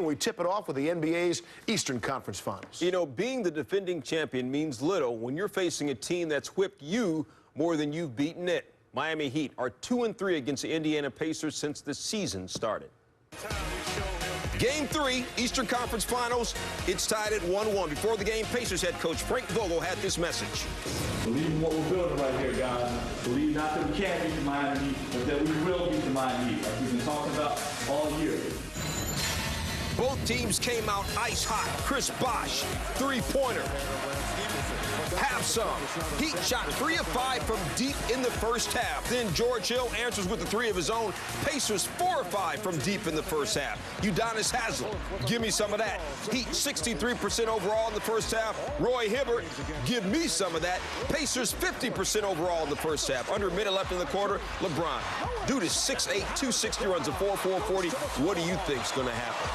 We tip it off with the NBA's Eastern Conference Finals. You know, being the defending champion means little when you're facing a team that's whipped you more than you've beaten it. Miami Heat are 2-3 against the Indiana Pacers since the season started. Game 3, Eastern Conference Finals. It's tied at 1-1. Before the game, Pacers head coach Frank Vogel had this message. Believe in what we're building right here, guys. Believe not that we can't beat the Miami Heat, but that we will beat the Miami Heat, like we've been talking about all year. Both teams came out ice hot. Chris Bosh, three-pointer. Have some. Heat shot 3 of 5 from deep in the first half. Then George Hill answers with the 3 of his own. Pacers 4 of 5 from deep in the first half. Udonis Haslem, give me some of that. Heat 63% overall in the first half. Roy Hibbert, give me some of that. Pacers 50% overall in the first half. Under a minute left in the quarter, LeBron. Dude is 6'8", 260, runs a 4.40. What do you think's going to happen?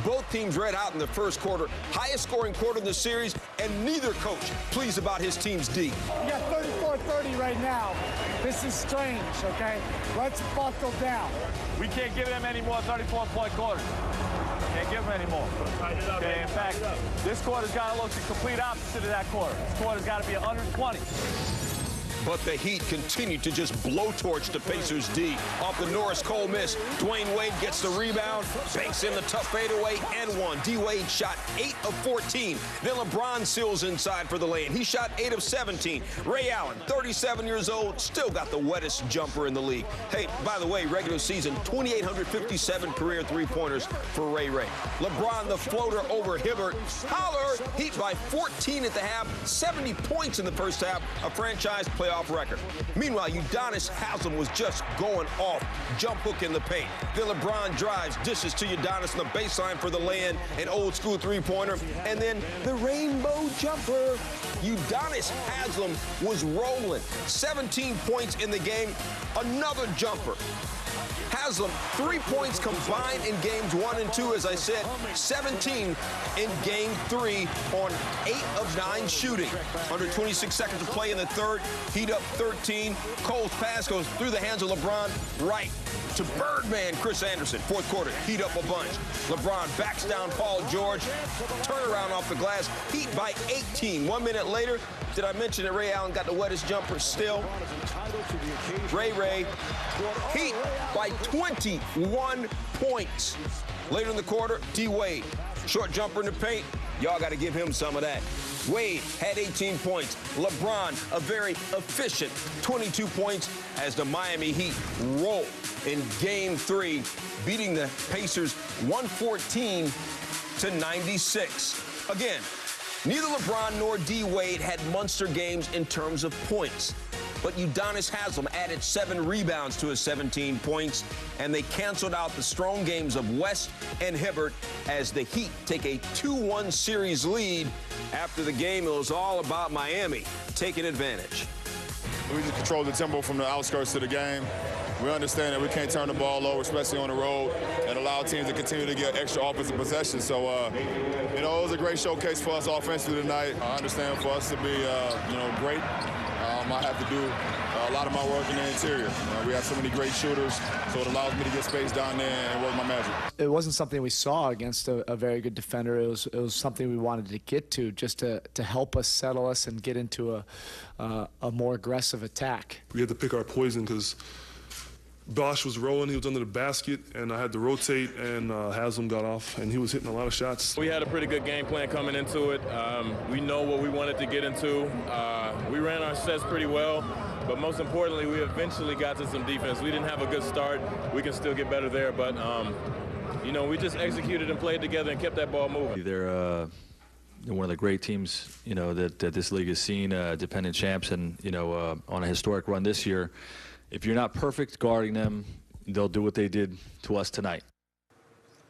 Both teams red out in the first quarter. Highest scoring quarter in the series, and neither coach pleased about his team's D. We got 34-30 right now. This is strange, okay? Let's buckle down. We can't give them any more 34-point quarters. Can't give them any more. Okay, in fact, this quarter's got to look the complete opposite of that quarter. This quarter's got to be 120. But the Heat continue to just blowtorch the Pacers D. Off the Norris Cole miss, Dwayne Wade gets the rebound, banks in the tough fadeaway, and one. D. Wade shot 8 of 14. Then LeBron seals inside for the lay-in. He shot 8 of 17. Ray Allen, 37 years old, still got the wettest jumper in the league. Hey, by the way, regular season, 2,857 career three-pointers for Ray Ray. LeBron, the floater over Hibbert. Holler, Heat by 14 at the half, 70 points in the first half, a franchise playoff record. Meanwhile, Udonis Haslem was just going off. Jump hook in the paint. Then LeBron drives, dishes to Udonis on the baseline for the lay-in, an old-school three-pointer. And then the rainbow jumper. Udonis Haslem was rolling. 17 points in the game. Another jumper. Haslam, 3 points combined in games 1 and 2, as I said, 17 in game 3 on 8 of 9 shooting. Under 26 seconds to play in the third, Heat up 13. Cole's pass goes through the hands of LeBron right to Birdman Chris Anderson. Fourth quarter, Heat up a bunch. LeBron backs down Paul George. Turnaround off the glass. Heat by 18. 1 minute later, did I mention that Ray Allen got the wettest jumper still? Ray. Heat by 21 points. Later in the quarter, D. Wade. Short jumper in the paint. Y'all got to give him some of that. Wade had 18 points. LeBron, a very efficient 22 points as the Miami Heat roll in Game 3, beating the Pacers 114-96. Again, neither LeBron nor D. Wade had monster games in terms of points. But Udonis Haslem added 7 rebounds to his 17 points, and they canceled out the strong games of West and Hibbert as the Heat take a 2-1 series lead. After the game, it was all about Miami taking advantage. We just control the tempo from the outskirts of the game. We understand that we can't turn the ball over, especially on the road, and allow teams to continue to get extra offensive possession. So, you know, it was a great showcase for us offensively tonight. I understand for us to be, you know, great, I have to do a lot of my work in the interior. We have so many great shooters, so it allows me to get space down there and work my magic. It wasn't something we saw against a very good defender. It was something we wanted to get to, just to help us settle us and get into a more aggressive attack. We had to pick our poison because Bosh was rolling, he was under the basket, and I had to rotate, and Haslem got off, and he was hitting a lot of shots. We had a pretty good game plan coming into it. We know what we wanted to get into. We ran our sets pretty well, but most importantly, we eventually got to some defense. We didn't have a good start. We can still get better there, but, you know, we just executed and played together and kept that ball moving. They're one of the great teams, you know, that this league has seen, defending champs, and, you know, on a historic run this year. If you're not perfect guarding them, they'll do what they did to us tonight.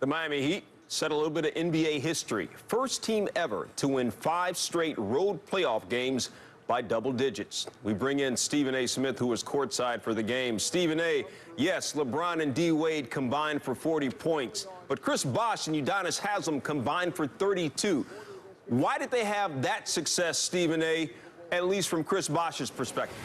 The Miami Heat set a little bit of NBA history. First team ever to win 5 straight road playoff games by double digits. We bring in Stephen A. Smith, who was courtside for the game. Stephen A., yes, LeBron and D. Wade combined for 40 points, but Chris Bosh and Udonis Haslem combined for 32. Why did they have that success, Stephen A., at least from Chris Bosh's perspective?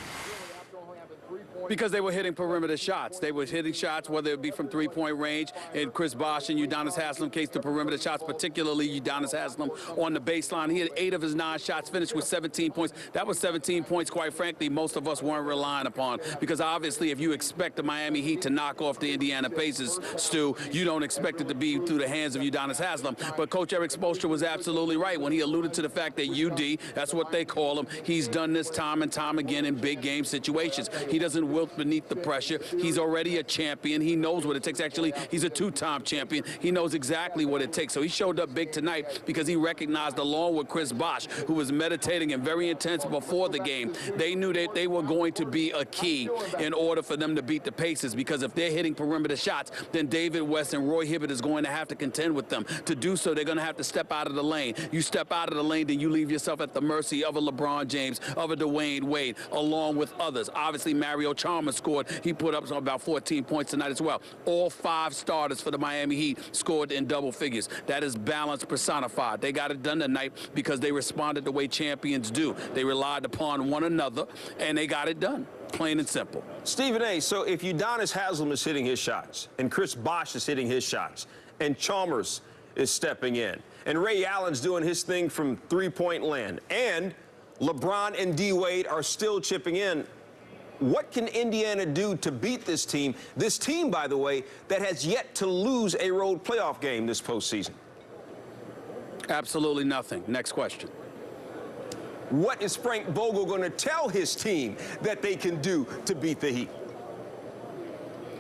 Because they were hitting perimeter shots. They were hitting shots, whether it be from three-point range, in Chris Bosh and Udonis Haslam case, the perimeter shots, particularly Udonis Haslam on the baseline. He had 8 of his 9 shots, finished with 17 points. That was 17 points, quite frankly, most of us weren't relying upon, because obviously if you expect the Miami Heat to knock off the Indiana Pacers, Stu, you don't expect it to be through the hands of Udonis Haslam. But Coach Eric Spoelstra was absolutely right when he alluded to the fact that UD, that's what they call him, he's done this time and time again in big game situations. He doesn't wilt beneath the pressure. He's already a champion. He knows what it takes. Actually, he's a 2-time champion. He knows exactly what it takes. So he showed up big tonight because he recognized, along with Chris Bosh, who was meditating and very intense before the game, they knew that they were going to be a key in order for them to beat the Pacers, because if they're hitting perimeter shots, then David West and Roy Hibbert is going to have to contend with them. To do so, they're going to have to step out of the lane. You step out of the lane, then you leave yourself at the mercy of a LeBron James, of a Dwayne Wade, along with others. Obviously, Mario Chalmers scored. He put up about 14 points tonight as well. All 5 starters for the Miami Heat scored in double figures. That is balance personified. They got it done tonight because they responded the way champions do. They relied upon one another, and they got it done. Plain and simple. Stephen A., so if Udonis Haslam is hitting his shots, and Chris Bosh is hitting his shots, and Chalmers is stepping in, and Ray Allen's doing his thing from three-point land, and LeBron and D. Wade are still chipping in, what can Indiana do to beat this team? This team, by the way, that has yet to lose a road playoff game this postseason. Absolutely nothing. Next question. What is Frank Vogel going to tell his team that they can do to beat the Heat?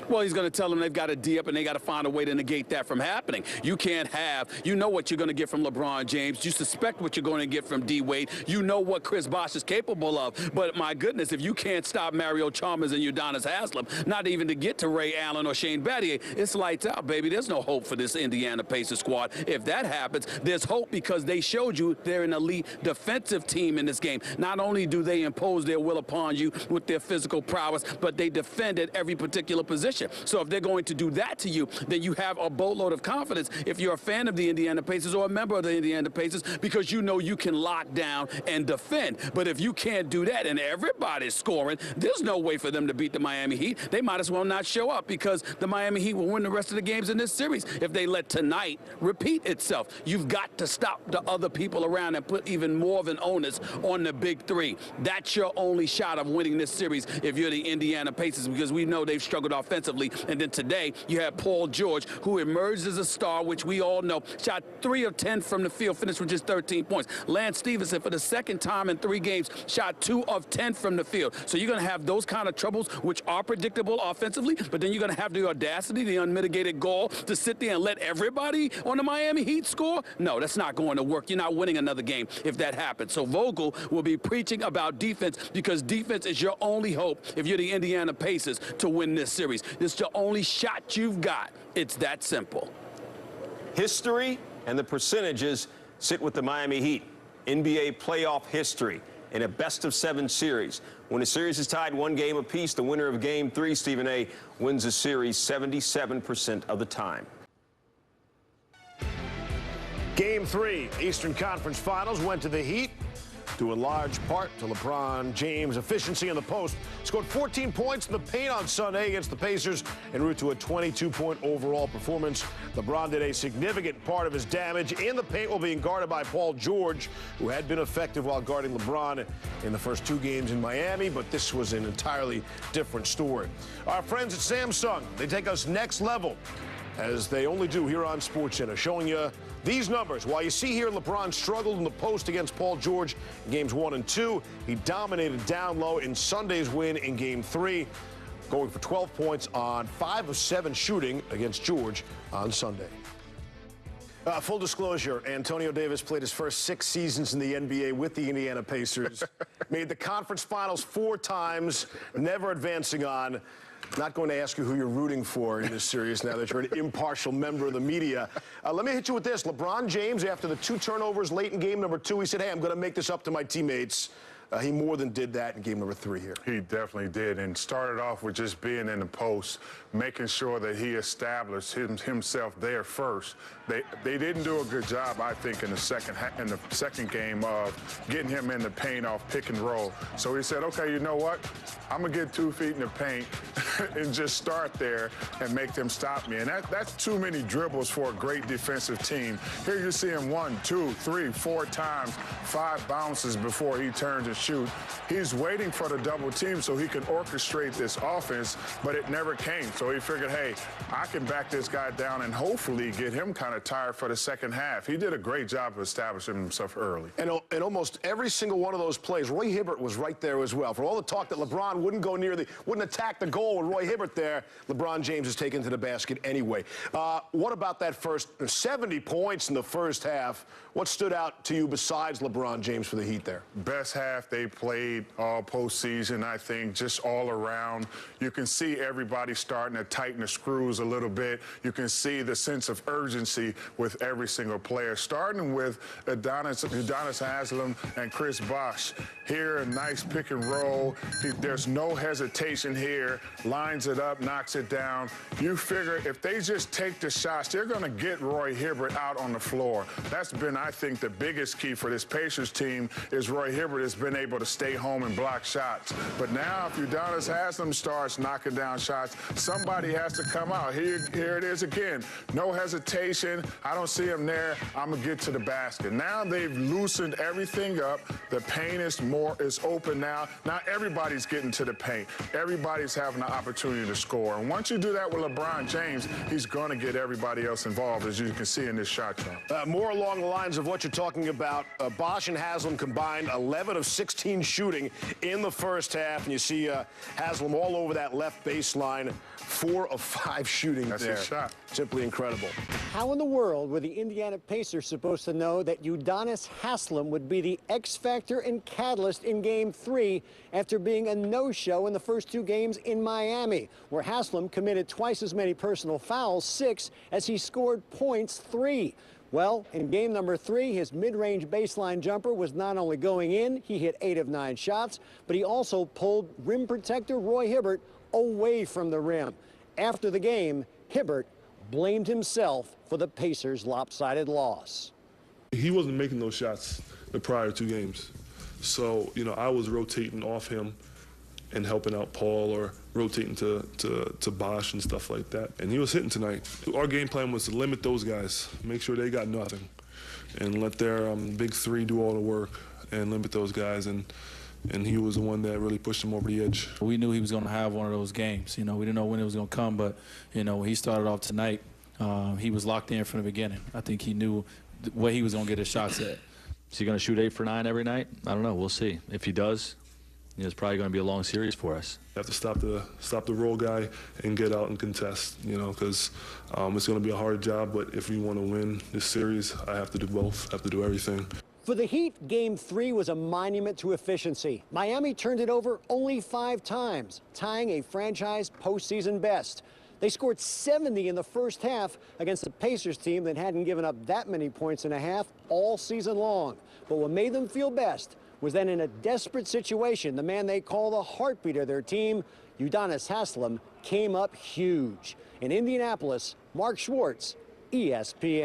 Well, he's going to tell them they've got to D up and they got to find a way to negate that from happening. You can't have, you know what you're going to get from LeBron James. You suspect what you're going to get from D. Wade. You know what Chris Bosh is capable of. But my goodness, if you can't stop Mario Chalmers and Udonis Haslam, not even to get to Ray Allen or Shane Battier, it's lights out, baby. There's no hope for this Indiana Pacers squad. If that happens, there's hope because they showed you they're an elite defensive team in this game. Not only do they impose their will upon you with their physical prowess, but they defend at every particular position. So if they're going to do that to you, then you have a boatload of confidence if you're a fan of the Indiana Pacers or a member of the Indiana Pacers, because you know you can lock down and defend. But if you can't do that and everybody's scoring, there's no way for them to beat the Miami Heat. They might as well not show up, because the Miami Heat will win the rest of the games in this series if they let tonight repeat itself. You've got to stop the other people around and put even more of an onus on the big 3. That's your only shot of winning this series if you're the Indiana Pacers, because we know they've struggled offensively. And then today, you have Paul George, who emerged as a star, which we all know, shot 3 of 10 from the field, finished with just 13 points. Lance Stevenson, for the second time in 3 games, shot 2 of 10 from the field. So you're going to have those kind of troubles, which are predictable offensively, but then you're going to have the audacity, the unmitigated gall to sit there and let everybody on the Miami Heat score? No, that's not going to work. You're not winning another game if that happens. So Vogel will be preaching about defense, because defense is your only hope if you're the Indiana Pacers to win this series. This is the only shot you've got. It's that simple. History and the percentages sit with the Miami Heat. NBA playoff history in a best-of-7 series. When a series is tied 1 game apiece, the winner of Game 3, Stephen A., wins the series 77% of the time. Game 3, Eastern Conference Finals, went to the Heat, due in large part to LeBron James' efficiency in the post. Scored 14 points in the paint on Sunday against the Pacers en route to a 22-point overall performance. LeBron did a significant part of his damage in the paint while being guarded by Paul George, who had been effective while guarding LeBron in the first 2 games in Miami, but this was an entirely different story. Our friends at Samsung, they take us next level, as they only do here on SportsCenter, showing you these numbers. While you see here LeBron struggled in the post against Paul George in games 1 and 2, he dominated down low in Sunday's win in game 3, going for 12 points on 5 of 7 shooting against George on Sunday. Full disclosure, Antonio Davis played his first 6 seasons in the NBA with the Indiana Pacers, made the conference finals 4 times, never advancing on. Not going to ask you who you're rooting for in this series now that you're an impartial member of the media. Let me hit you with this. LeBron James, after the 2 turnovers late in game number 2, he said, hey, I'm going to make this up to my teammates. he more than did that in game number 3 here. He definitely did, and started off with just being in the post, making sure that he established himself there first. They didn't do a good job, I think, in the second game of getting him in the paint off pick and roll. So he said, okay, you know what? I'm going to get 2 feet in the paint and just start there and make them stop me. And that's too many dribbles for a great defensive team. Here you see him 1, 2, 3, 4 times, 5 bounces before he turns and shoots. He's waiting for the double team so he can orchestrate this offense, but it never came. So he figured, hey, I can back this guy down and hopefully get him kind of tired for the second half. He did a great job of establishing himself early. And almost every single one of those plays, Roy Hibbert was right there as well. For all the talk that LeBron wouldn't go near wouldn't attack the goal with Roy Hibbert there, LeBron James is taken to the basket anyway. What about that first 70 points in the first half? What stood out to you besides LeBron James for the Heat there? Best half they played all postseason, I think, just all around. You can see everybody starting to tighten the screws a little bit. You can see the sense of urgency with every single player, starting with Udonis Haslem and Chris Bosh. Here, a nice pick and roll. There's no hesitation here. Lines it up, knocks it down. You figure if they just take the shots, they're going to get Roy Hibbert out on the floor. That's been, I think, the biggest key for this Pacers team is Roy Hibbert has been able to stay home and block shots. But now if Udonis Haslem starts knocking down shots, somebody has to come out. Here it is again. No hesitation. I don't see him there. I'm going to get to the basket. Now they've loosened everything up. The paint is open now. Now everybody's getting to the paint. Everybody's having the opportunity to score. And once you do that with LeBron James, he's going to get everybody else involved, as you can see in this shot chart. More along the lines of what you're talking about, Bosh and Haslem combined 11 of 16 shooting in the first half. And you see Haslem all over that left baseline. 4 of 5 shooting That's there. his shot. Simply incredible. How in the world were the Indiana Pacers supposed to know that Udonis Haslem would be the X factor and catalyst in Game 3 after being a no-show in the first 2 games in Miami, where Haslem committed twice as many personal fouls, 6, as he scored points, 3? Well, in game number 3, his mid-range baseline jumper was not only going in, he hit 8 of 9 shots, but he also pulled rim protector Roy Hibbert away from the rim. After the game, Hibbert blamed himself for the Pacers' lopsided loss. He wasn't making those shots the prior 2 games. So, I was rotating off him and helping out Paul or rotating to Bosh and stuff like that. And he was hitting tonight. Our game plan was to limit those guys, make sure they got nothing, and let their big 3 do all the work and limit those guys. And he was the one that really pushed him over the edge. We knew he was going to have one of those games. We didn't know when it was going to come, but, when he started off tonight, he was locked in from the beginning. I think he knew where he was going to get his shots at. Is he going to shoot 8 for 9 every night? I don't know. We'll see. If he does, it's probably going to be a long series for us. You have to stop the roll guy and get out and contest, because it's going to be a hard job. But if we want to win this series, I have to do both. I have to do everything. For the Heat, Game 3 was a monument to efficiency. Miami turned it over only 5 times, tying a franchise postseason best. They scored 70 in the first half against the Pacers team that hadn't given up that many points in a half all season long. But what made them feel best was that in a desperate situation, the man they call the heartbeat of their team, Udonis Haslem, came up huge. In Indianapolis, Mark Schwartz, ESPN.